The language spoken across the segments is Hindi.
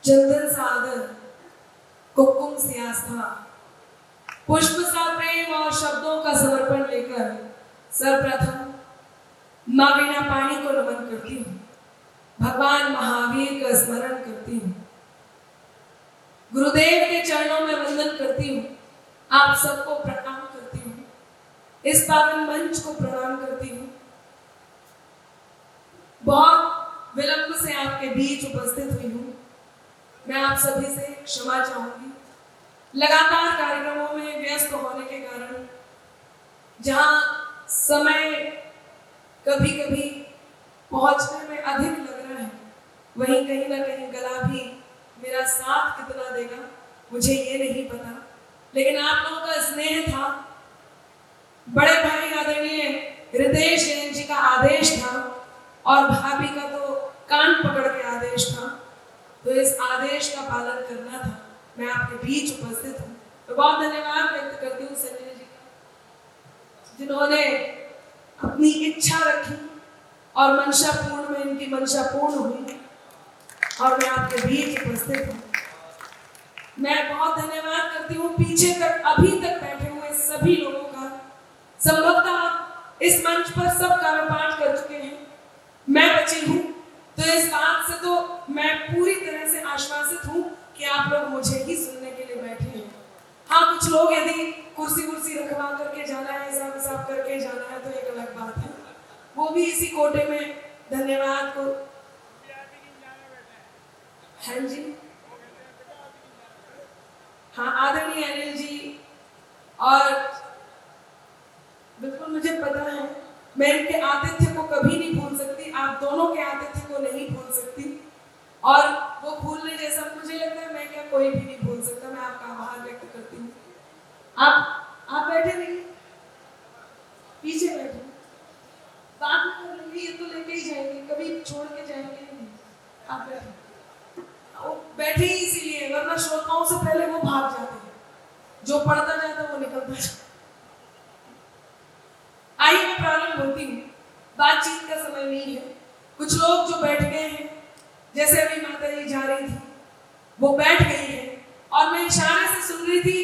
चंदन सा आदर, कुमकुम सी आस्था, पुष्प सा प्रेम और शब्दों का समर्पण लेकर सर्वप्रथम माँ वीणा पाणी को नमन करती हूँ। भगवान महावीर का स्मरण करती हूँ। गुरुदेव के चरणों में वंदन करती हूँ। आप सबको प्रणाम करती हूँ। इस पावन मंच को प्रणाम करती हूँ। बहुत विलंब से आपके बीच उपस्थित हुई हूँ। मैं आप सभी से क्षमा चाहूंगी। लगातार कार्यक्रमों में व्यस्त होने के कारण जहां समय कभी कभी पहुंचने में अधिक लग रहा है, वहीं कहीं ना कहीं गला भी मेरा साथ कितना देगा मुझे ये नहीं पता, लेकिन आप लोगों का स्नेह था। बड़े भाई आदरणीय रितेश जैन जी का आदेश था और भाभी का तो कान पकड़ के आदेश था, तो इस आदेश का पालन करना था। मैं आपके बीच उपस्थित हूँ। तो बहुत धन्यवाद व्यक्त करती हूँ संजय जी का, जिन्होंने अपनी इच्छा रखी और मंशा पूर्ण में इनकी मंशा पूर्ण हुई और मैं आपके बीच उपस्थित हूँ। मैं बहुत धन्यवाद करती हूँ पीछे तक अभी तक बैठे हुए सभी लोगों का। संभवतः इस मंच पर सब काव्य पाठ कर चुके हैं, मैं बची हूँ, तो इस बात से तो मैं पूरी तरह से आश्वासित हूँ कि आप लोग मुझे ही सुनने के लिए बैठे हैं। हाँ, कुछ लोग यदि कुर्सी रखवा करके जाना है, हिसाब करके जाना है तो एक अलग बात है, वो भी इसी कोटे में धन्यवाद को। हाँ जी, हाँ, आदरणीय अनिल जी, और बिल्कुल मुझे पता है मैं इनके आतिथ्य को कभी नहीं भूल सकती, आप दोनों के आतिथ्य को नहीं भूल सकती, और वो भूलने जैसा मुझे लगता है मैं क्या कोई भी नहीं भूल सकता। मैं आपका आभार व्यक्त करती हूँ। आप बैठे नहीं, पीछे बैठे, बात नहीं कर लेंगे, ये तो लेके ही जाएंगे, कभी छोड़ के जाएंगे नहीं। आप बैठे, वो बैठे ही इसीलिए, वरना श्रोताओं से पहले वो भाग जाते हैं, जो पढ़ता जाता है वो निकलता जाता। आइए मैं प्रारंभ होती हूँ। बातचीत का समय नहीं है। कुछ लोग जो बैठ गए हैं, जैसे अभी माता जी जा रही थी, वो बैठ गई है और मैं इशारे से सुन रही थी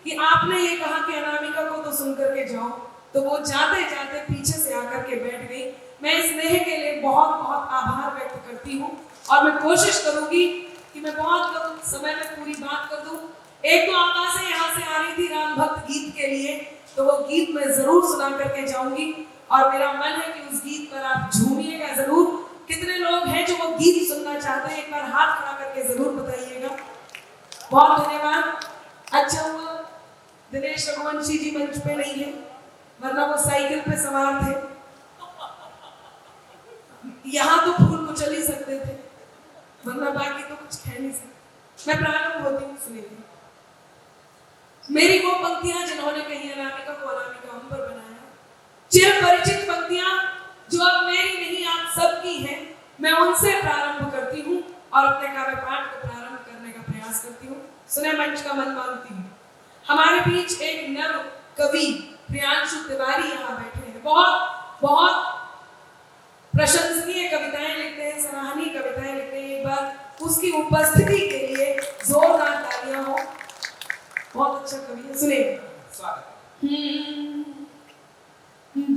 कि आपने ये कहा कि अनामिका को तो सुन करके जाओ, तो वो जाते जाते पीछे से आकर के बैठ गई। मैं इस स्नेह के लिए बहुत बहुत आभार व्यक्त करती हूँ और मैं कोशिश करूंगी कि मैं बहुत कम समय में पूरी बात कर दूं। एक तो आवाज़ें यहाँ से आ रही थी राम भक्त गीत के लिए, तो वो गीत मैं जरूर सुना करके जाऊंगी और मेरा मन है कि उस गीत पर आप झूमिएगा जरूर। कितने लोग हैं जो वो गीत सुनना चाहते हैं, एक बार हाथ खड़ा करके जरूर बताइएगा। बहुत धन्यवाद। अच्छा हुआ दिनेश रघुवंशी जी मंच पे नहीं है, वरना वो साइकिल पे सवार थे, यहाँ तो फूल को चल ही सकते थे, वरना बाकी तो कुछ कह नहीं सकते। मैं प्रारंभ होती हूँ, सुनिए। मेरी वो पंक्तियां जिन्होंने कहीं अनामिका को अनामिका हम पर बनाया, चिर परिचित पंक्तियां जो अब मेरी नहीं आप सबकी हैं, मैं उनसे प्रारंभ करती हूँ और अपने काव्य पाठ को प्रारंभ करने का प्रयास करती हूँ। सुने मंच का मन मांगती हूँ। हमारे बीच एक नव कवि प्रियांशु तिवारी यहाँ बैठे हैं। बहुत बहुत प्रशंसनीय कविताएं लिखते हैं, सराहनीय कविताएं लिखते हैं। एक बार उसकी उपस्थिति के लिए जोरदार तालियां हो। बहुत अच्छा कवि है, सुनिए।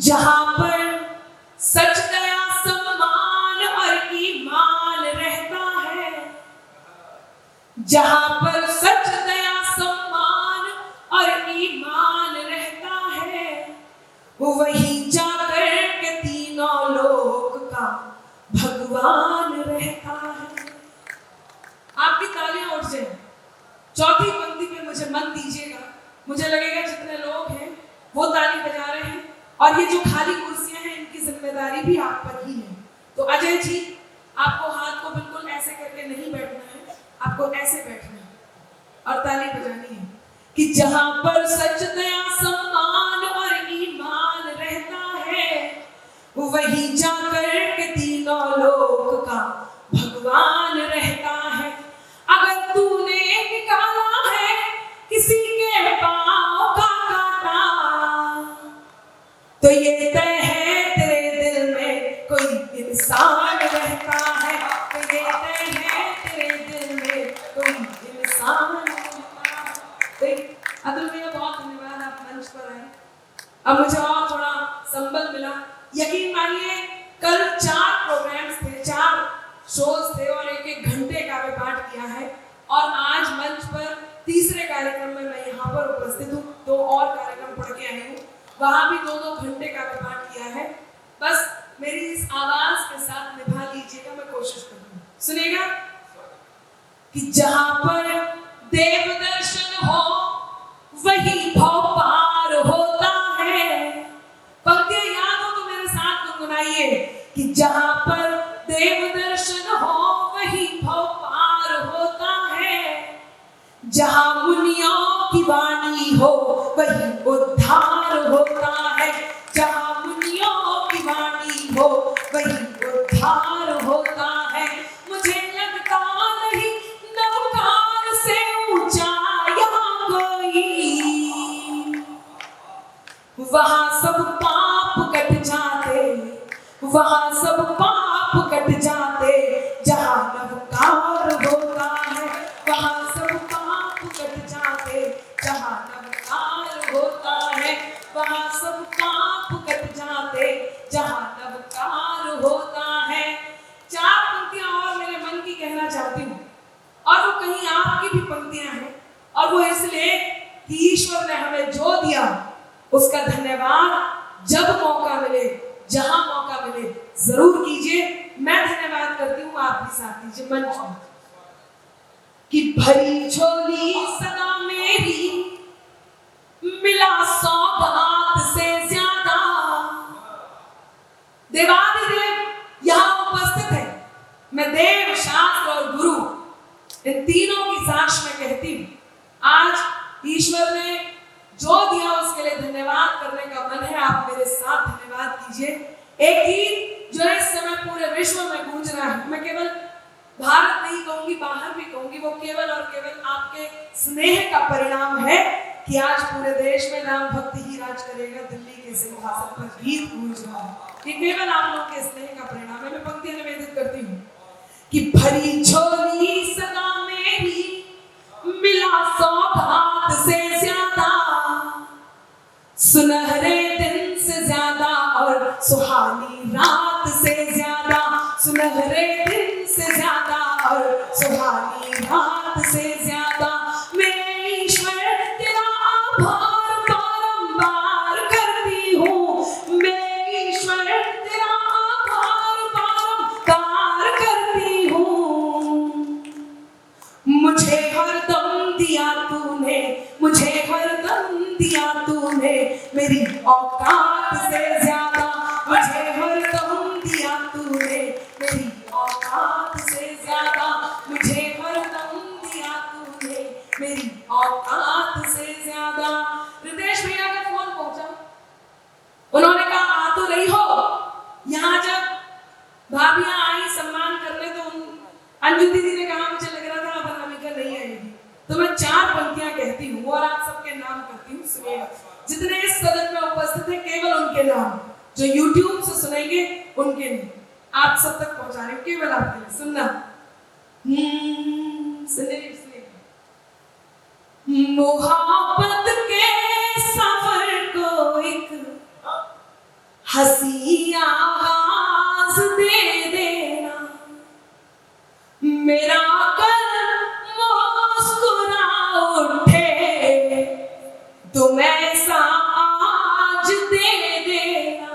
जहां पर सच दया सम्मान और ईमान रहता है, जहां पर सच दया सम्मान और ईमान रहता है, वहीं जाकर के तीनों लोक का भगवान रहता है। आपकी तालियां उठ जाए। चौथी पंक्ति पे मुझे मत दीजिएगा, मुझे लगेगा जितने लोग हैं वो ताली बजा रहे हैं और ये जो खाली कुर्सियां हैं इनकी जिम्मेदारी भी आप पर ही है। तो अजय जी, आपको हाथ को बिल्कुल ऐसे करके नहीं बैठना है, आपको ऐसे बैठना है और ताली बजानी है कि जहां पर सच दया सम्मान और ईमान रहता है, वहीं जाकर के तीनों लोक का भगवान रहता है। अगर तूने निकाला है किसी के पांव का कांटा, तो ये तय है तेरे दिल में कोई इंसान रहता है, तो ये तय है तेरे दिल में अतुल भैया बहुत धन्यवाद, आप मंच पर आए। अब मुझे और थोड़ा संबल मिला। यकीन मानिए कल 4 प्रोग्राम्स थे, 4 शोज थे और 1-1 घंटे काव्य पाठ किया है। और आज मंच पर तीसरे कार्यक्रम में मैं यहाँ पर उपस्थित हूँ। 2 और कार्यक्रम पढ़ के आई हूँ, वहाँ भी 2-2 घंटे काव्य पाठ किया है। बस मेरी इस आवाज के साथ निभा लीजिएगा, मैं कोशिश करूँगी। सुनेगा कि जहाँ पर देव दर्शन हो वही भव पार होता है। पंक्तियां याद हो तो मेरे साथ गुनगुनाइए कि जहाँ पर देव दर्शन हो वही भव पार होता है। जहाँ मुनियों की वाणी हो वही उद्धार होता है। जहाँ मुनियों की वाणी हो वही उद्धार होता है। मुझे लगता नहीं नवकार से ऊंचा यहाँ कोई, वहाँ सब पाप कट जाते, वहाँ सब पाप कट जाते। जहाँ नवकार होता है वहाँ सब पाप कट जाते। जहाँ नवकार होता है वहाँ सब पाप कट जाते। जहाँ नवकार होता है। 4 पंक्तियां और मेरे मन की कहना चाहती हूँ, और वो कहीं आपकी भी पंक्तियां हैं, और वो इसलिए कि ईश्वर ने हमें जो दिया उसका धन्यवाद जब मौका मिले, जहां मौका मिले जरूर कीजिए। मैं धन्यवाद करती हूँ, आप भी साथ दीजिए मंच में। कि भरी झोली सदा मेरी मिला सौगात से ज्यादा। देवाधिदेव यहाँ उपस्थित है। मैं देव, शास्त्र और गुरु इन तीनों की साक्ष में कहती हूँ, आज ईश्वर ने जो दिया उसके लिए धन्यवाद करने का मन है। आप मेरे साथ धन्यवाद कीजिए। एक गीत जो इस समय पूरे विश्व में गूंज रहा है, मैं केवल भारत नहीं कहूंगी, बाहर भी कहूंगी, वो केवल और केवल आपके स्नेह का परिणाम है कि आज पूरे देश में नाम भक्ति ही राज करेगा। दिल्ली के सिंहासन पर गीत गूंज रहा है, ये केवल आप लोगों के स्नेह का परिणाम है। मैं पंक्तियां निवेदित करती हूँ कि भरी झोली सदा मेरी मिला सौगात से ज्यादा। सुनहरे दिन से ज्यादा और सुहानी रात से ज्यादा। सुनहरे दिन से ज्यादा और सुहानी रात से ज्यादा। मैं ईश्वर तेरा आभार बारंबार करती हूँ। मैं ईश्वर तेरा आभार बारंबार करती हूँ। मुझे हरदम दिया तूने, मुझे हरदम दिया तूने मेरी औकात से ज्यादा। मुझे हरदम दिया तूने मेरी औकात से ज्यादा। मुझे हरदम दिया तूने मेरी औकात से ज्यादा। रितेश भैया का फोन पहुंचा, उन्होंने कहा आ तो रही हो। यहाँ जब भाभियां आई सम्मान करने तो अंजू दीदी ने कहा मुझे लग रहा था अब अनामिका नहीं आएगी, तो मैं 4 पंक्तियां कहती हूँ और आप सबके नाम करती हूँ। सुनिएगा, जितने इस सदन में उपस्थित हैं केवल उनके नाम, जो YouTube से सुनेंगे उनके नहीं, आप सब तक पहुंचा रही हूँ केवल आपके लिए। सुनना, सुनिए। मोहब्बत के सफर को एक हंसी आगाज दे देना। मेरा कल मुस्कुरा उठे तुम ऐसा आज दे देना।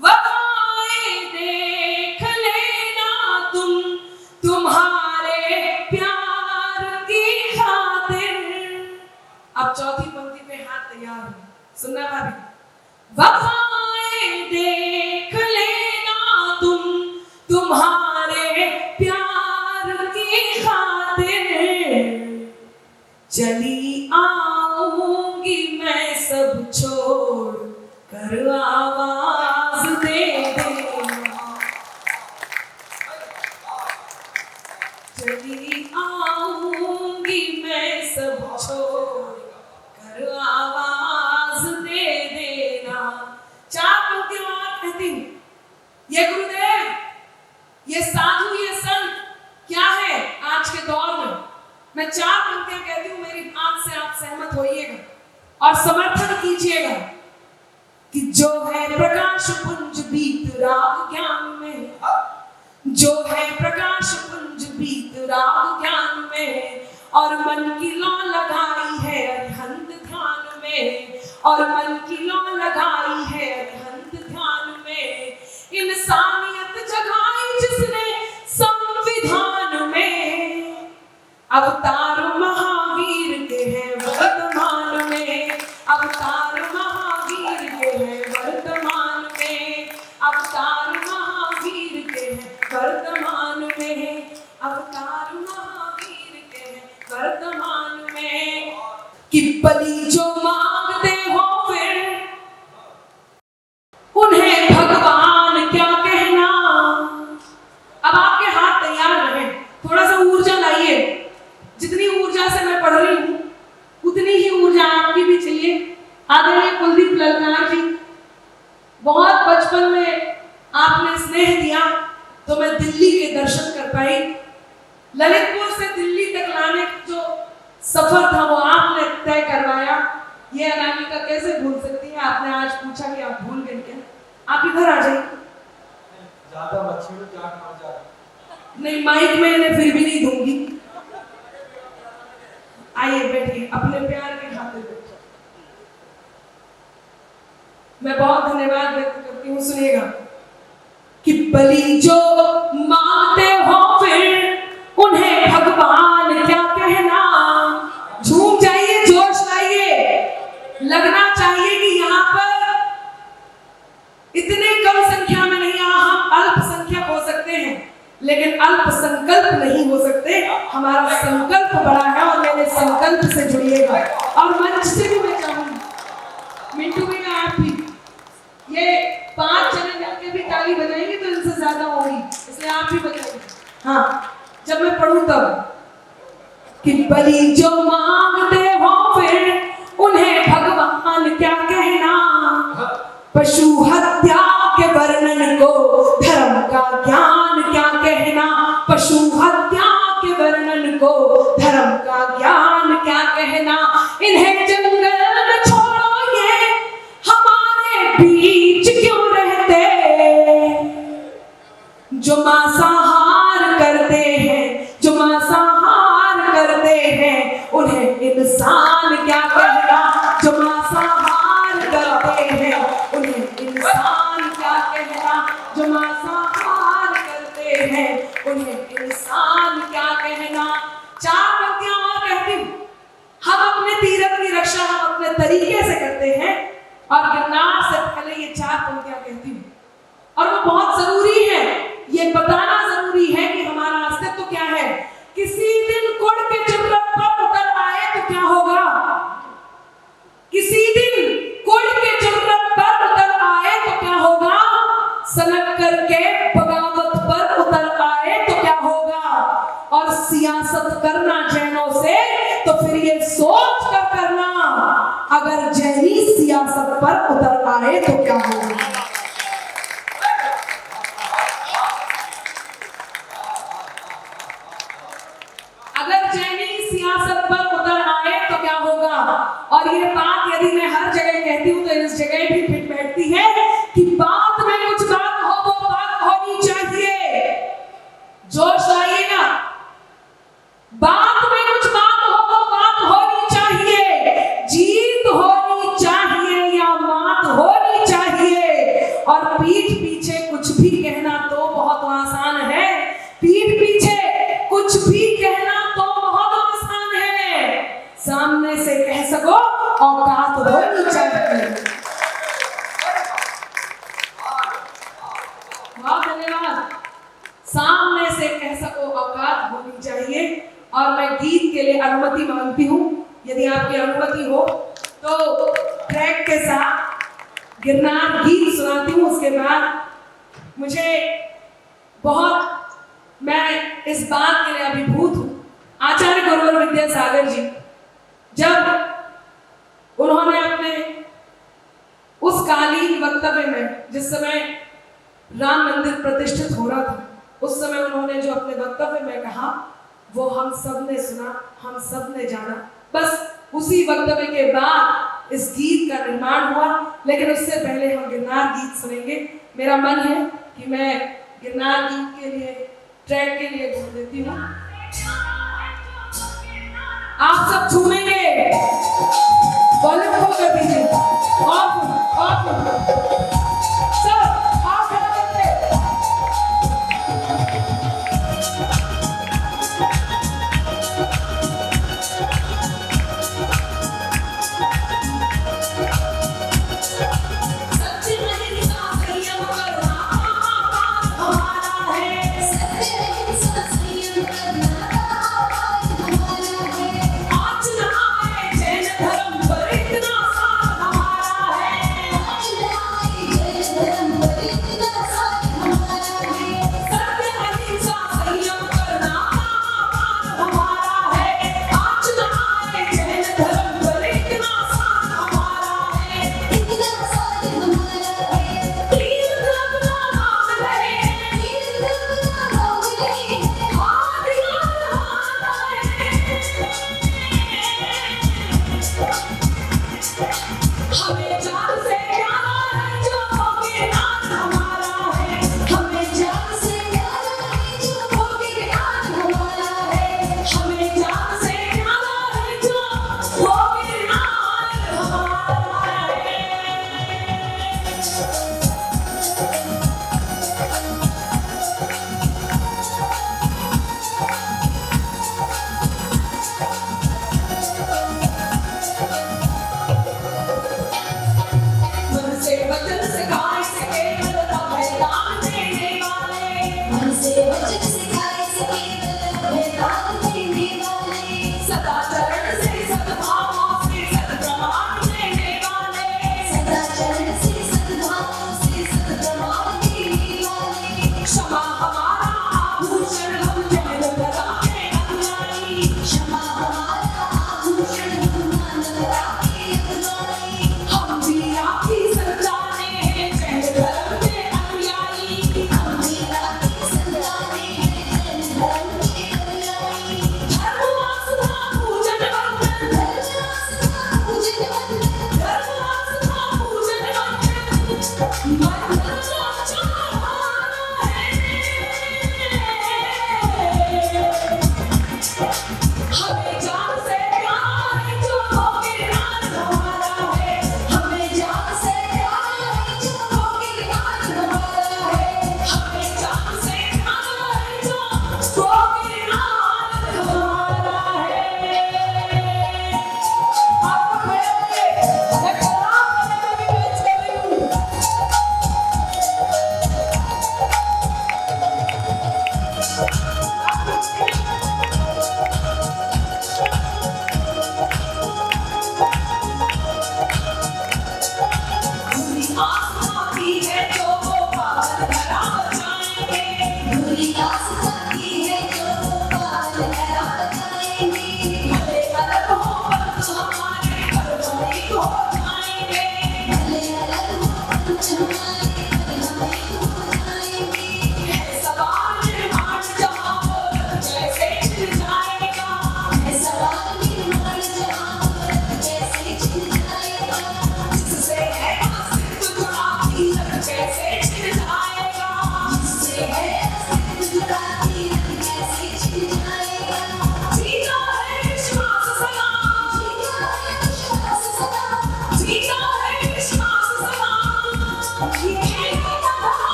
वफाएं देख लेना तुम, तुम्हारे प्यार की खातिर। अब चौथी पंक्ति पे हाथ तैयार हो, सुनना भाभी। वफाएं देख लेना तुम, तुम्हारे प्यार की खातिर। चली आऊंगी मैं सब छोड़ कर आवाज दे देना। चली आऊंगी मैं सब छोड़ कर आवाज दे देना। 4 पंक्तियां और कहती हूं, ये गुरुदेव, ये साधु, ये संत क्या है आज के दौर में। मैं 4 पंक्तियां कहती हूं, मेरी बात से आप सहमत होइएगा और समर्थन कीजिएगा कि जो है प्रकाश पुंज बीत राग ज्ञान में, जो है प्रकाश पुंज बीत राग ज्ञान में, और मन की लौ लगाई है अरिहंत ध्यान में, और मन की लौ लगाई है अरिहंत ध्यान में, इंसानियत जगाई जिसने संविधान में, अवतार महावीर के हैं वर्तमान में, अवतार महावीर के हैं वर्तमान में, अवतार महावीर के हैं वर्तमान में, अवतार महावीर के हैं वर्तमान में, कि बलि जो मांगते हो फिर उन्हें भगवान क्या कहना। अब आपके हाथ तैयार रहे, थोड़ा सा ऊर्जा लाइए, जितनी ऊर्जा से मैं पढ़ रही हूं उतनी ही ऊर्जा आपकी भी चाहिए। आदरणीय कुलदीप ललकार जी, बहुत बचपन में आपने स्नेह दिया तो मैं दिल्ली के दर्शन कर पाई। ललितपुर से दिल्ली तक लाने जो सफर था वो आपने तय करवाया। ये अनामिका कैसे भूल सकती है? आपने आज पूछा कि आप भूल गए क्या? आप इधर आ जाइए। ज्यादा मच्छी में क्या खा जा रहा? नहीं, माइक में इन्हें फिर भी नहीं दूंगी। आइए बैठिए, अपने प्यार के खातिर बैठिए। मैं बहुत धन्यवाद व्यक्त करती हूँ, सुनिएगा कि बलि जो मांगते हो फिर उन्हें भगवान क्या कहना। झूम जाइए, जोश लाइए, लगना चाहिए कि यहाँ पर इतने कम संख्या में नहीं, हम अल्पसंख्यक हो सकते हैं लेकिन अल्प संकल्प नहीं हो सकते। हमारा संकल्प बड़ा है और मेरे संकल्प से जुड़िएगा। और मंच से भी मैं चाहूंगी, मिंटू भैया आप भी, ये 5 जने मिलकर भी ताली बजाएंगे तो इनसे ज्यादा होगी, इसलिए आप भी बजाइए। हाँ, जब मैं पढ़ूं तब कि बलि जो मांगते हो फिर उन्हें भगवान क्या कहना। पशु हत्या के वर्णन को धर्म का ज्ञान क्या कहना। पशु हत्या के वर्णन को धर्म का ज्ञान क्या कहना। इन्हें जंगल में छोड़ो, ये हमारे बीच क्यों रहते। जो मांसाहार करते हैं, जो मांसाहार करते हैं उन्हें इंसान क्या कहना। जो मांसाहार करते हैं उन्हें इंसान क्या कहना। जो मांसाहार करते हैं उन्हें इंसान क्या कहना। 4 पंक्तियां और कहती हूं। हम अपने तीरथ की रक्षा हम अपने तरीके से करते हैं और गिरनार से पहले ये 4 पंक्तियां कहती हूं, और वो बहुत जरूरी है। ये बताना जरूरी है कि हमारा अस्तित्व क्या है। किसी दिन कुड़ के चित्रत पर उतर आए तो क्या होगा। किसी दिन कुड़ के चित्रत पर उतर आए तो क्या होगा। सनक करके बगावत पर उतर आए तो क्या होगा। और सियासत करना जैनों से तो फिर ये सोच कर करना, अगर जैनी सियासत पर उतर आए तो क्या होगा। अगर जैनी सियासत पर उतर आए तो क्या होगा। और ये बात यदि मैं हर जगह कहती हूँ तो इस जगह भी फिट बैठती है कि बात में कुछ बात हो वो बात होनी चाहिए। जोश लाइएगा, बात में कुछ बात हो वो बात होनी चाहिए। जीत होनी चाहिए या मात होनी चाहिए। और पीठ पीछे कुछ भी कहना तो बहुत आसान है। पीठ पीछे कुछ भी कहना तो बहुत आसान है। सामने से कह सको औकात होनी चाहिए। बहुत धन्यवाद। सामने से कह सको औकात होनी चाहिए। और मैं गीत के लिए अनुमति मांगती हूँ, यदि आपकी अनुमति हो तो ट्रैक के साथ गिरनार गीत सुनाती हूँ। उसके बाद मुझे बहुत, मैं इस बात के लिए अभिभूत हूँ। आचार्य गुरुवर विद्यासागर जी जब उन्होंने अपने उस कालीन वक्तव्य में, जिस समय राम मंदिर प्रतिष्ठित हो रहा था, उस समय उन्होंने जो अपने वक्तव्य में कहा वो हम सब ने सुना, हम सब ने जाना। बस उसी वक्तव्य के बाद इस गीत का निर्माण हुआ, लेकिन उससे पहले हम गिरनार गीत सुनेंगे। मेरा मन है कि मैं गिरनार गीत के लिए, ट्रैक के लिए बोल देती हूँ। आप सब झूमेंगे, वॉल्यूम को कर दीजिए, ऑफ सब आप खड़ा करते।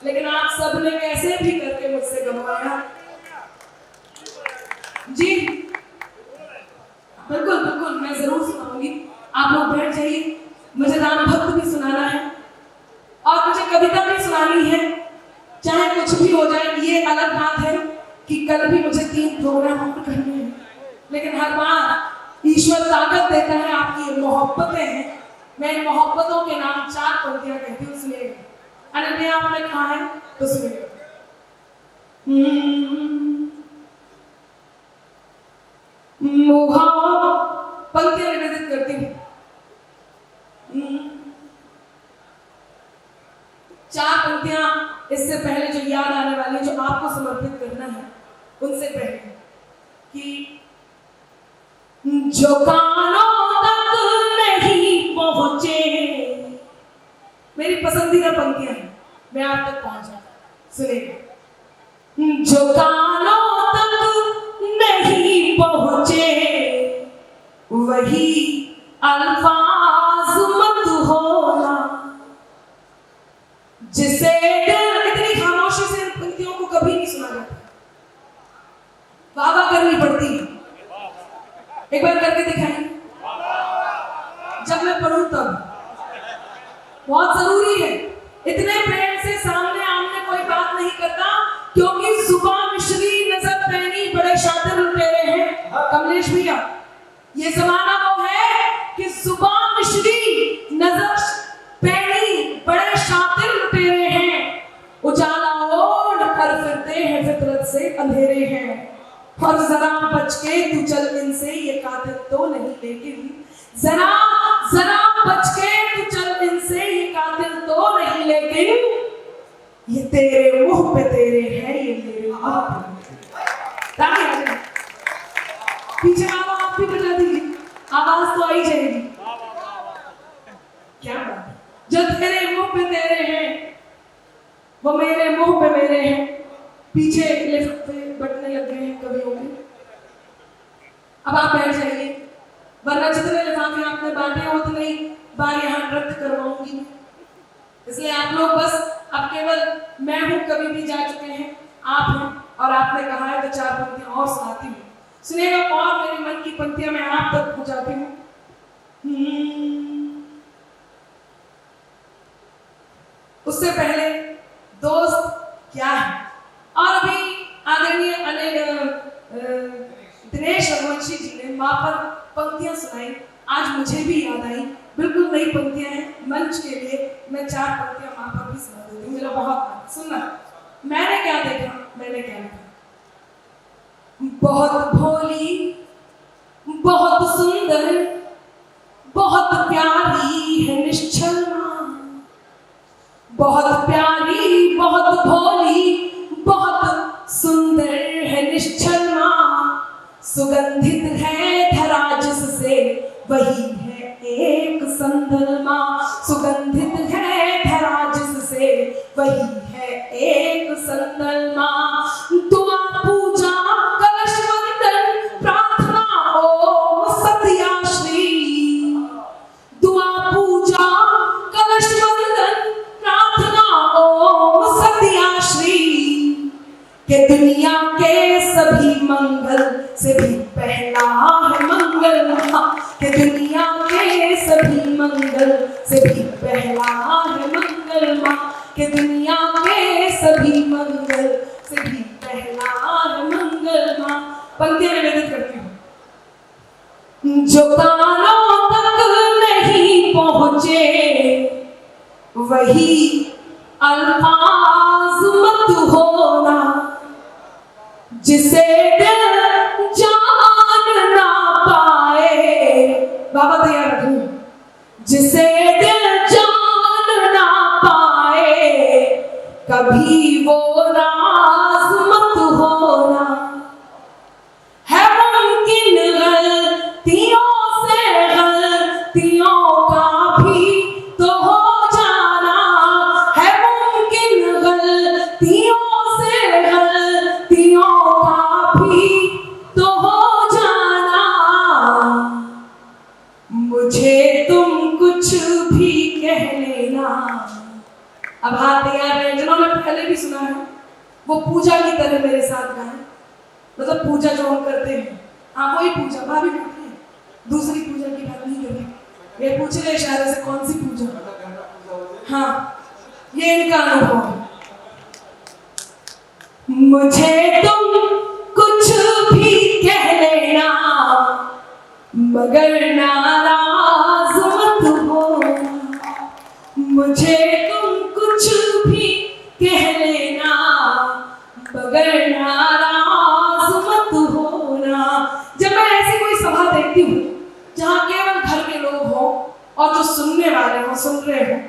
लेकिन आप सबने कैसे भी करके मुझसे गंवाया। जी बिल्कुल बिल्कुल, मैं जरूर सुनाऊंगी। आप लोग बैठ जाइए, मुझे राम भक्त अलग बात है कि कल भी मुझे 3 प्रोग्राम और करने हैं, लेकिन हर बार ईश्वर ताकत देता है, आपकी मोहब्बतें हैं। मैं इन मोहब्बतों के नाम 4 पंक्तियां कहती हूँ, सुनिएगा। अनन्या आपने कहा है तो सुनिएगा। पंक्तियां निवेदित करती हूँ। 4 पंक्तियां इससे पहले जो याद आने वाली है, जो आपको समर्पित करना है, उनसे पहले कि जो कानों तक नहीं पहुंचे, मेरी पसंदीदा पंक्तियां हैं, मैं आप तक पहुंचा। सुनिए, जो कानों तक नहीं पहुंचे वही अल्फाज मत होना, जिसे इतनी खामोशी से इन पंक्तियों को कभी नहीं सुना जाता, वाह करनी पड़ती है। एक बार करके दिखाएं, जब मैं पढ़ूं तब। बहुत जरूरी है, इतने प्रेम से सामने आमने कोई बात नहीं करता, क्योंकि जुबान मिश्री नजर पैनी बड़े शातिर लुटेरे हैं। कमलेश भैया, ये जमाना वो है कि जुबान मिश्री नजर पैनी बड़े शातिर लुटेरे हैं, उजाला ओढ़ कर फिरते हैं फितरत से अंधेरे हैं, और जरा बच के तू चल इनसे, ये कातिल तो नहीं लेकिन जरा जरा बच के तू चल इनसे, ये कातिल तो नहीं लेकिन ये तेरे मुंह पे तेरे हैं, ये मेरे आप पीछे बाबा आप भी बजा दीजिए, आवाज तो आई जाएगी। क्या बात है, जो तेरे मुंह पे तेरे हैं वो मेरे मुंह पे मेरे हैं। पीछे लिफ्ट पे बटने लग गए हैं कवियों के, अब आप बैठ जाइए, वरना जितने लिफाफे आपने बांटे हो उतने ही बार यहाँ नृत्य करवाऊंगी। इसलिए आप लोग बस अब केवल मैं हूं कवि भी जा चुके हैं, आप हैं, और आपने कहा है तो 4 पंक्तियां और सुनाती हूँ, सुनिएगा। और मेरे मन की पंक्तियां मैं आप तक पहुंचाती हूँ। उससे पहले दोस्त क्या है, और अभी आदरणीय दिनेश रघुवंशी जी ने माँ पर पंक्तियां सुनाई, आज मुझे भी याद आई, बिल्कुल नई पंक्तियां हैं मंच के लिए। मैं 4 पंक्तियां माँ पर भी सुना देती हूँ, मेरा बहुत सुनना। मैंने क्या देखा, मैंने क्या लिखा। बहुत भोली, बहुत सुंदर, बहुत प्यारी है निश्चल माँ, बहुत प्यारी, बहुत भोली, बहुत सुंदर है निश्चल माँ, सुगंधित है धरा जिससे वही है एक संदल माँ, सुगंधित है धरा जिससे वही है एक संदल माँ। दुआ पूजा कलश वंदन प्रार्थना ओम सत्या श्री, दुआ पूजा कलश वंदन प्रार्थना ओम सत्या श्री, के दुनिया के सभी मंगल से भी पहला है मंगल माँ, के दुनिया के सभी मंगल से भी पहला है मंगल माँ, के दुनिया के सभी मंगल से भी पहला है मंगल माँ। पंक्तियां निवेदित करती हूँ। जो कानों तक नहीं पहुंचे वही अल्फाज मत होना, जिसे दिल जान ना पाए, बाबा तैयार रखूं, जिसे दिल जान ना पाए कभी वो राज मत होना, है मुमकिन गलतियों से गलतियों का भी तो हो जाना, है मुमकिन गलतियों से गलतियों का भी तो हो जाना, मुझे तुम कुछ भी कह लेना। अब हाथ तैयार है, जिन्होंने पहले भी सुना है वो पूजा की तरह मेरे साथ गाएं, मतलब पूजा जो हम करते हैं, हाँ वही पूजा। भाभी बैठी है, दूसरी पूजा की बात नहीं कर रही, ये पूछ रहे इशारे से कौन सी पूजा। हाँ, ये इनका अनुभव है। मुझे तुम कुछ भी कह लेना, मगर नाराज मत होना। मुझे तुम कुछ भी कह लेना, मगर नाराज मत होना। जब मैं ऐसी कोई सभा देखती हूँ जहाँ केवल घर के लोग हों और जो सुनने वाले हों, सुन रहे हों,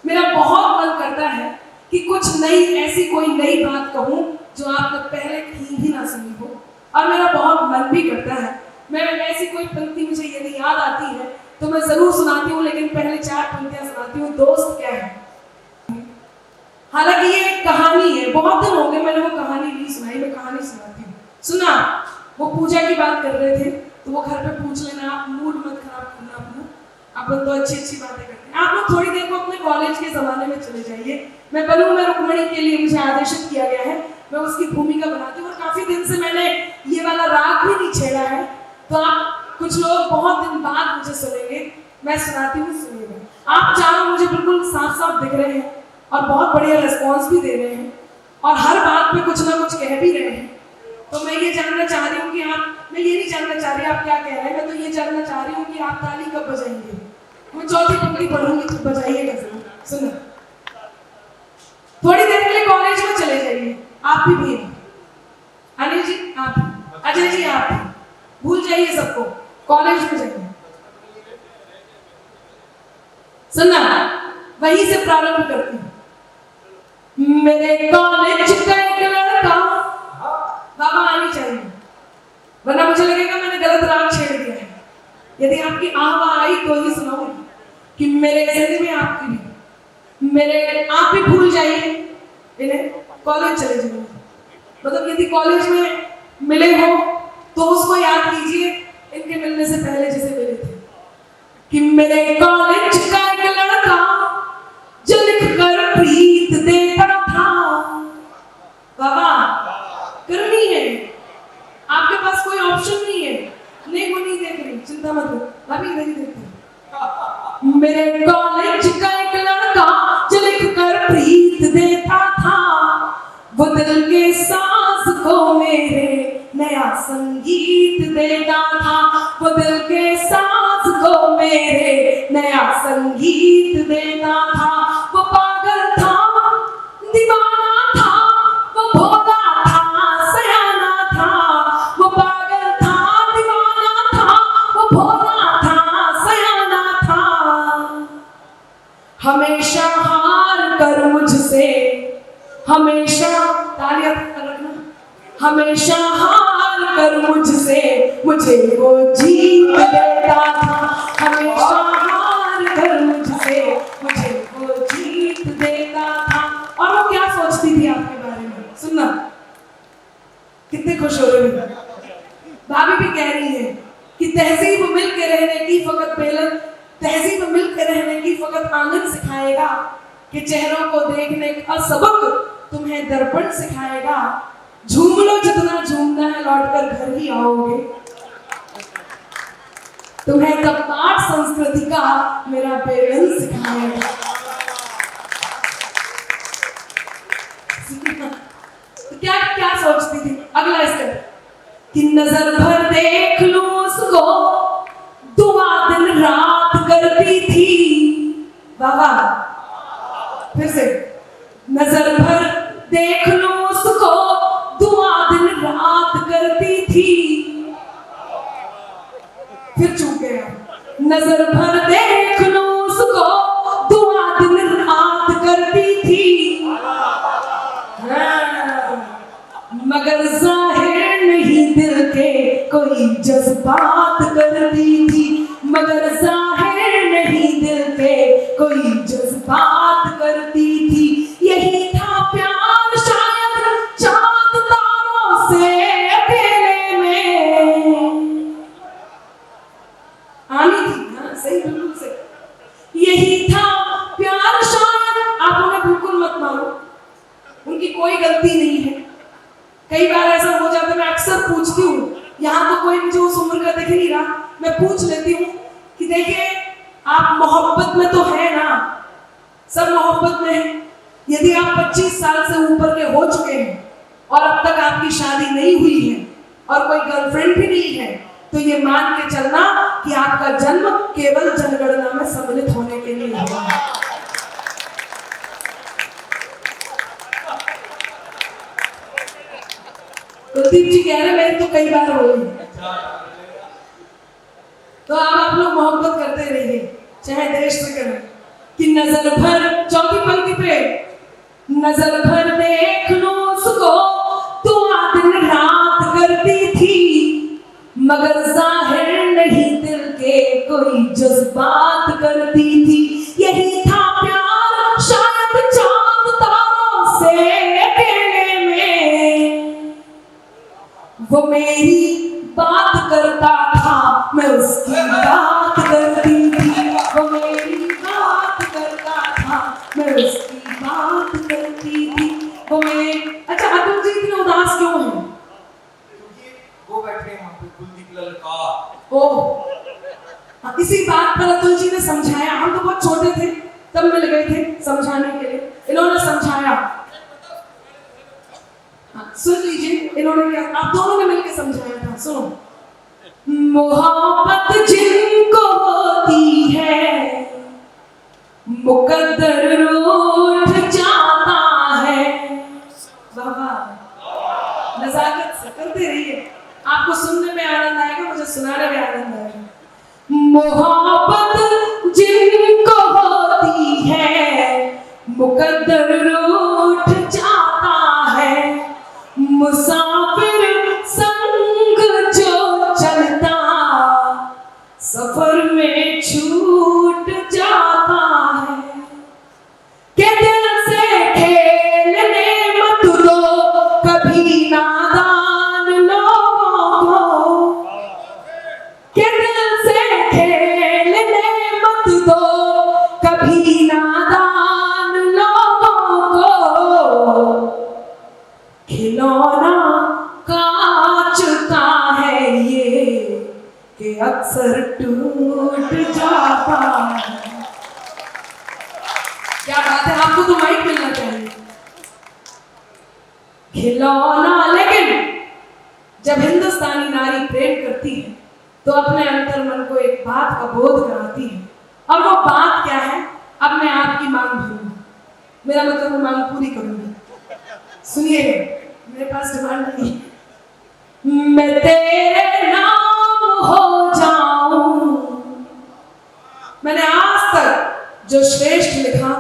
मेरा बहुत मन करता है कि कुछ नई, ऐसी कोई नई बात कहूँ जो आपने पहले कहीं भी ना सुनी हो। और मेरा बहुत मन भी करता है, मैं ऐसी कोई पंक्ति मुझे यदि याद आती है तो मैं जरूर सुनाती हूँ, लेकिन पहले 4 पंक्तियां सुनाती हूँ। दोस्त क्या है। हालांकि ये एक कहानी है, बहुत दिन हो गए मैंने वो कहानी नहीं सुनाई, मैं कहानी सुनाती हूँ। सुना, वो पूजा की बात कर रहे थे तो वो घर पे पूछ लेना, आप मूड मत खराब करना अपना, अपन तो अच्छी अच्छी बातें करते हैं। आप लोग थोड़ी देर को अपने कॉलेज के जमाने में चले जाइए। मैं बनूं मैं रुक्मणी के लिए मुझे आदेशित किया गया है, मैं उसकी भूमिका बनाती हूँ और काफी दिन से मैंने ये वाला राग भी नहीं छेड़ा है, तो आप कुछ लोग बहुत दिन बाद मुझे सुनेंगे। मैं सुनाती हूँ, सुनिएगा। आप चारों मुझे बिल्कुल साफ साफ दिख रहे हैं और बहुत बढ़िया रिस्पॉन्स भी दे रहे हैं और हर बात पे कुछ ना कुछ कह भी रहे हैं। तो मैं ये जानना चाह रही हूँ कि आप, मैं ये नहीं जानना चाह रही आप क्या कह रहे हैं, मैं तो ये जानना चाह रही हूँ कि आप ताली कब बजाएंगे। मैं चौथी पंक्ति पढ़ूंगी तो बजाइएगा जरूर। सुनो, थोड़ी देर के लिए कॉलेज में चले जाइए, आप भी अनिल जी, आप, अजय जी, आप भूल जाइए सबको, कॉलेज में जाइए। सुनना, वहीं से प्रारंभ करती हूँ। मेरे कॉलेज का एक लड़का, बाबा आनी चाहिए वरना मुझे लगेगा मैंने गलत राग छेड़ दिया है। यदि आपकी आहवा आई तो ही सुनाऊंगी कि मेरे जिंदगी में आपकी भी, मेरे, आप भी भूल जाइए इन्हें, कॉलेज चले जाइए। मतलब यदि कॉलेज में मिले हो तो उसको याद कीजिए इनके मिलने से पहले जिसे मिले थे कि मेरे कॉलेज का एक लड़का जो लिख कर प्रीत देता था। बाबा करनी है, आपके पास कोई ऑप्शन नहीं है। नहीं, वो नहीं देख रही, चिंता मत करो, अभी इधर ही देखते हैं। मेरे कॉलेज का एक लड़का जो लिख कर प्रीत देता था, वो दिल के सांस को मेरे नया संगीत देता था। वो दिल के सांस को मेरे नया संगीत देता था। वो पागल था, दीवाना था, वो भोला था, सयाना था। वो पागल था, दीवाना था, वो भोला था, सयाना था। हमेशा हार कर मुझसे, हमेशा, तालियां रखना, हमेशा हार कर मुझसे मुझे वो जीत देता था। हमेशा हार कर मुझसे मुझे वो जीत देता था। और वो क्या सोचती थी आपके बारे में, सुनना, कितने खुश हो रहे हैं। भाभी भी कह रही है कि तहजीब मिल के रहने की फकत बेलन, तहजीब मिल के रहने की फकत आंगन सिखाएगा, कि चेहरों को देखने का सबक तुम्हें दर्पण सिखाएगा। झूम लो जितना झूमना है, लौट कर घर ही आओगे। तुम्हें तब पाठ संस्कृति का मेरा बेरंग सिखाएगा। तो क्या क्या सोचती थी, अगला स्टेप, कि नजर भर देख लूं उसको, दुआ दिन रात करती थी। बाबा फिर से, नजर भर देख लूं उसको, दुआ दिन रात करती थी। फिर चूक गया, नजर भर देख लूं उसको, दुआ दिन रात करती थी। मगर जाहिर नहीं दिल के कोई जज्बात करती थी। मगर जाहिर नहीं दिल के कोई जज्बात करती थी। यही था प्यार शायद चांद तारों से अकेले में आनी थी। हाँ सही, बिल्कुल सही, यही था प्यार शायद। आप उन्हें बिल्कुल मत मानो, उनकी कोई गलती नहीं है। कई बार ऐसा हो जाता है, मैं अक्सर पूछती हूँ, यहाँ तो कोई मुझे उस उम्र का दिख नहीं रहा, मैं पूछ लेती हूँ कि देखिए आप मोहब्बत में तो है ना, सब मोहब्बत में है। यदि आप 25 साल से ऊपर के हो चुके हैं और अब तक आपकी शादी नहीं हुई है और कोई गर्लफ्रेंड भी नहीं है, तो ये मान के चलना कि आपका जन्म केवल जनगणना में सम्मिलित होने के लिए हुआ है। कुलदीप जी कह रहे हैं मेरी तो कई बार हो गई। तो अब आप लोग मोहब्बत करते रहिए, चाहे देश से करें कि नजर भर, चौथी पंक्ति पे, नजर भर देख लो उसको तू दिन रात करती थी, मगर जाहिर नहीं दिल के कोई जज्बात करती थी। यही था प्यार शायद चांद तारों से कहने में, वो मेरी बात करता था मैं उसकी बात करती थी, वो मेरी बात करता था मैं उसकी बात करती थी, वो मेरी। अच्छा, अतुल जी इतने उदास क्यों हैं? क्योंकि वो बैठे हैं वहाँ पे कुलदीप ललकार। ओह, इसी बात पर अतुल जी ने समझाया। हम तो बहुत छोटे थे तब मिल गए थे समझाने के लिए, इन्होंने समझाया। सुन लीजिए इन्होंने क्या, आप दोनों ने मिलकर समझाया था, सुनो। मोहब्बत जिनको होती है मुकद्दर रूठ जाता है। बाबा नजाकत से करते रहिए, आपको सुनने में आनंद आएगा, मुझे सुनाने में आनंद आएगा। मोहब्बत जिनको होती है मुकद्दर रूठ जाता है, मुसाफिर संग जो चलता सफर में छूट जाता है, के दिल से खेलने मत दो कभी नादान लोगों को, के दिल से खेलने मत दो कभी नादान लोगों को, खिलौना कांच का है ये कि अक्सर टूट जाता है। क्या बात है, आपको तो माइक मिलना चाहिए। खिलौना, लेकिन जब हिंदुस्तानी नारी प्रेम करती है तो अपने अंतर मन को एक बात का बोध कराती है, और वो बात क्या है? अब मैं आपकी मांग भरूंगी, मेरा मतलब मैं मांग पूरी करूंगी। सुनिए, मेरे पास डिमांड नहीं है। मैं तेरे नाम हो जाऊं। मैंने आज तक जो श्रेष्ठ लिखा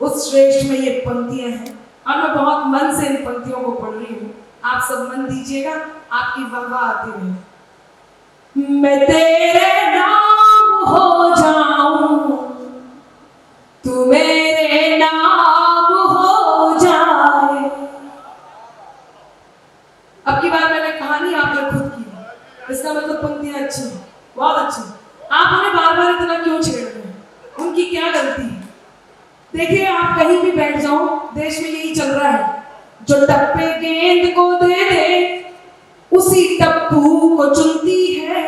उस श्रेष्ठ में ये पंक्तियां हैं, और मैं बहुत मन से इन पंक्तियों को पढ़ रही हूँ। आप सब मन दीजिएगा, आपकी वाह आती रहे। मैं तेरे नाम हो जाऊं, तू मेरे नाम हो जाए। अब की बार मैंने कहानी आपने खुद की, इसका मतलब पंक्तियां अच्छी हैं, बहुत अच्छी। आप उन्हें बार बार इतना क्यों छेड़ रहे हैं? उनकी क्या गलती है? देखिए, आप कहीं भी बैठ जाओ, देश में यही चल रहा है, जो टप्पे गेंद को दे दे उसी टप्पू को चुनती है,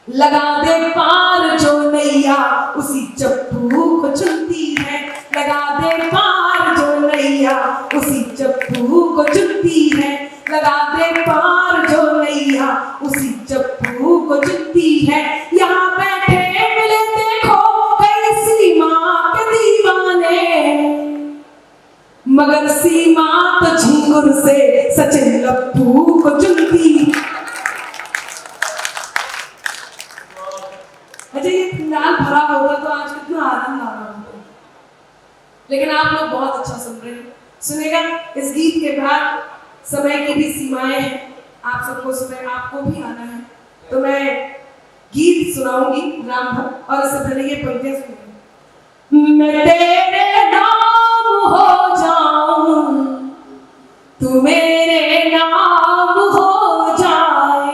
लगा दे पार जो नैया उसी चप्पू को चुनती है, लगा दे पार जो नैया उसी चप्पू को चुनती है, लगा दे पार जो नैया उसी चप्पू को चुनती है। यहाँ बैठे मिले देखो कई सीमा के दीवाने, मगर सीमा तो झिंगुर से सचिन लप्पू को चुनती। अच्छा, ये फिलहाल भरा होगा तो आज कितना आनंद आ रहा होगा, लेकिन आप लोग बहुत अच्छा सुन रहे हैं। सुनेगा, इस गीत के बाद समय की भी सीमाएं हैं, आप सबको सुने, आपको भी आना है, तो मैं गीत सुनाऊंगी राम भक्त, और इससे पहले ये पंक्तियां सुनिए। मैं तेरे नाम हो जाऊं, तू मेरे नाम हो जाए,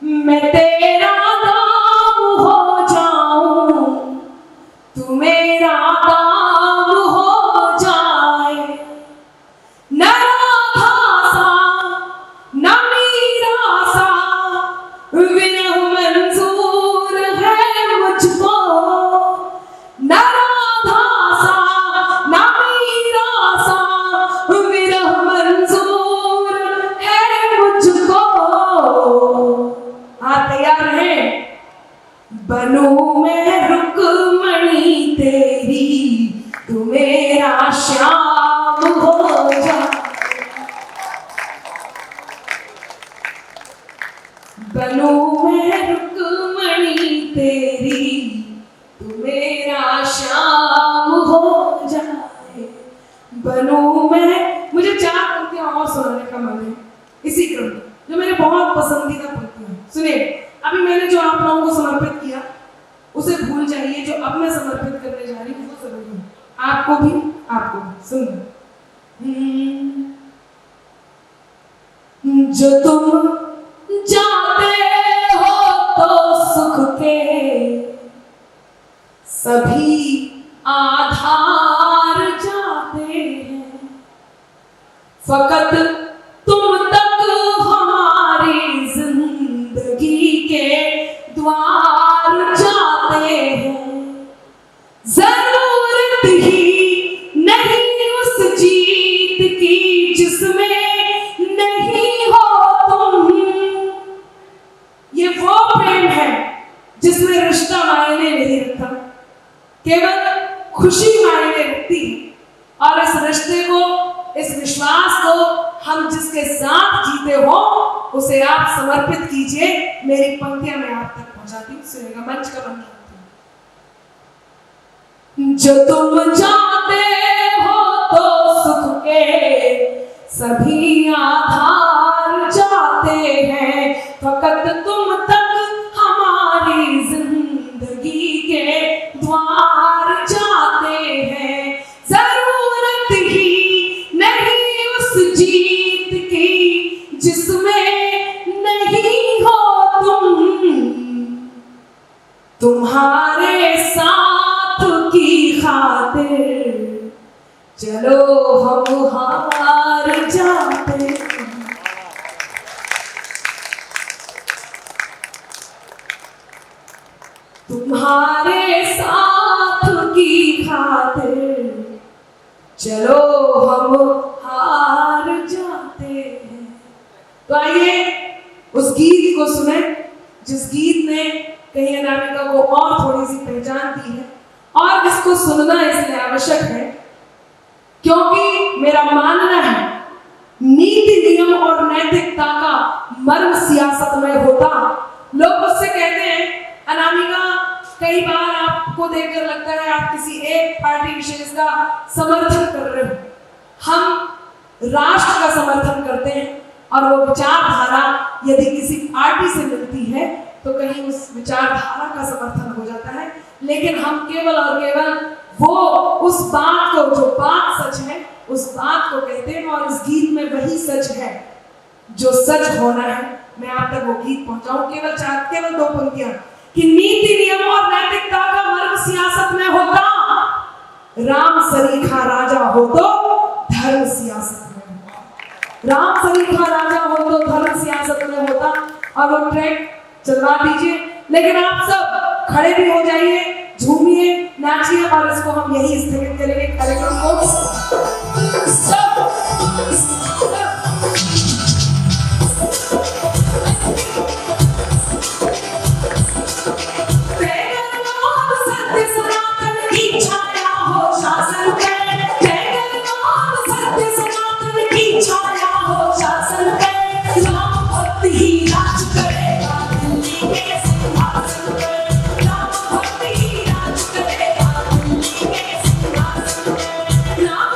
मैं तेरा नाम हो जाऊं, तू मेरा नाम हो जाए। न राधा सा न मीरा सा विरह मंजूर है मुझको, न राधा सा न मीरा सा विरह मेरा श्याम हो जा, बनूं मैं रुक्मणी तेरी, तू मेरा श्याम हो जाए, बनूं मैं। मुझे 4 पंक्तियां और सुनाने का मन है इसी क्रम में, जो मेरे बहुत पसंदीदा पंक्तियां हैं। सुनिए, अभी मैंने जो आप लोगों को समर्पित किया उसे भूल जाइए, जो अब मैं समर्पित करने जा रही हूँ वो समझिए, आपको भी सुन। जो तुम जाते हो तो सुख के सभी आधार जाते हैं, फकत तुम तक हमारी जिंदगी के द्वार जाते हैं। जरूरत ही नहीं उस जीत की जिसमें नहीं हो तुम। ये वो प्रेम है जिसमें रिश्ता मायने नहीं रखता, केवल खुशी मायने रखती है। और इस रिश्ते को, इस विश्वास को हम जिसके साथ जीते हो उसे आप समर्पित कीजिए। मेरी पंक्तियां मैं आप तक पहुंचाती हूँ, सुनेगा, मंच का बंद करती हूँ। जो तुम जाते हो तो सुख के सभी आधार जाते हैं, फकत तुम तक हमारी जिंदगी के द्वार जाते हैं। जरूरत ही नहीं उस जीत की जिसमें नहीं हो तुम। तुम्हारे साथ की खातिर चलो हम हार जाते हैं। तुम्हारे साथ की खातिर चलो हम हार जाते हैं। तो आइए उस गीत को सुने जिस गीत ने कहीं अनामिका को और थोड़ी सी पहचान दी है। और इसको सुनना इसलिए आवश्यक है क्योंकि मेरा मानना है नीति, नियम और नैतिकता का मर्म सियासत में होता। लोग मुझसे कहते हैं अनामिका, कई बार आपको देखकर लगता है आप किसी एक पार्टी विशेष का समर्थन कर रहे हो। हम राष्ट्र का समर्थन करते हैं और वो विचारधारा यदि किसी पार्टी से मिलती है तो कहीं उस विचारधारा का समर्थन हो जाता है। लेकिन हम केवल और केवल वो उस बात को, जो बात सच है उस बात को कहते हैं। और इस गीत में वही सच है जो सच होना है। मैं आप तक वो गीत पहुंचाऊं, केवल 2 पंक्तियां कि नीति, नियम और नैतिकता का मर्म सियासत में होता, राम सरीखा राजा हो तो धर्म सियासत में होता। राम सरीखा राजा हो तो धर्म सियासत में होता। और वो ट्रैक चलवा दीजिए, लेकिन आप सब खड़े भी हो जाइए, झूमिए, नाचिए और इसको हम यही स्थगित करेंगे कार्यक्रम को। सब सत्य सनातन की छाया हो शासन पे, सत्य सनातन की छाया हो शासन पे, राम भक्त ही राज करेगा दिल्ली के सिंहासन पे, राम भक्त ही राज करेगा दिल्ली के सिंहासन पे, राम